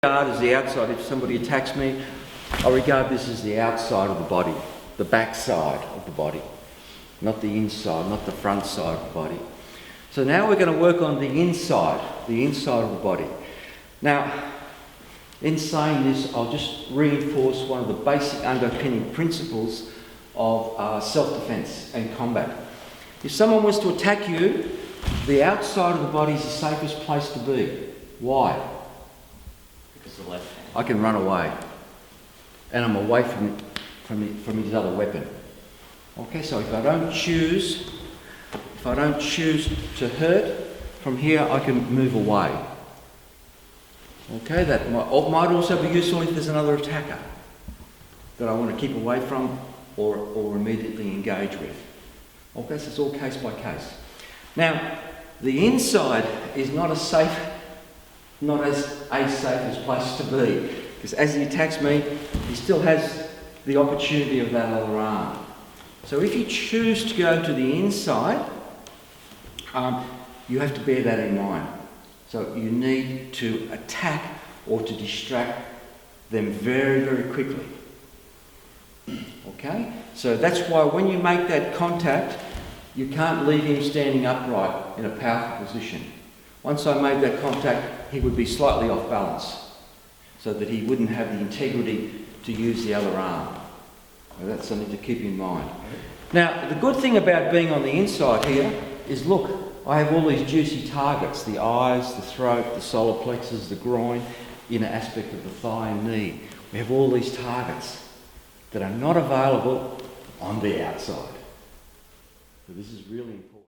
regard as the outside. If somebody attacks me, I regard this as the outside of the body, the back side of the body, not the inside, not the front side of the body. So now we're going to work on the inside of the body. Now, in saying this, I'll just reinforce one of the basic underpinning principles of self-defense and combat. If someone was to attack you, the outside of the body is the safest place to be. Why? Because the left hand. I can run away, and I'm away from his other weapon. Okay, so if I don't choose to hurt, from here I can move away. Okay, that might also be useful if there's another attacker that I want to keep away from or immediately engage with. Okay, so it's all case by case. Now, the inside is not as safe as place to be, because as he attacks me, he still has the opportunity of that other arm. So if you choose to go to the inside, you have to bear that in mind. So you need to attack or to distract them very, very quickly. Okay? So that's why when you make that contact, you can't leave him standing upright in a powerful position. Once I made that contact, he would be slightly off balance so that he wouldn't have the integrity to use the other arm. So that's something to keep in mind. Now, the good thing about being on the inside here is, look, I have all these juicy targets, the eyes, the throat, the solar plexus, the groin, inner aspect of the thigh and knee. We have all these targets that are not available on the outside. So this is really important.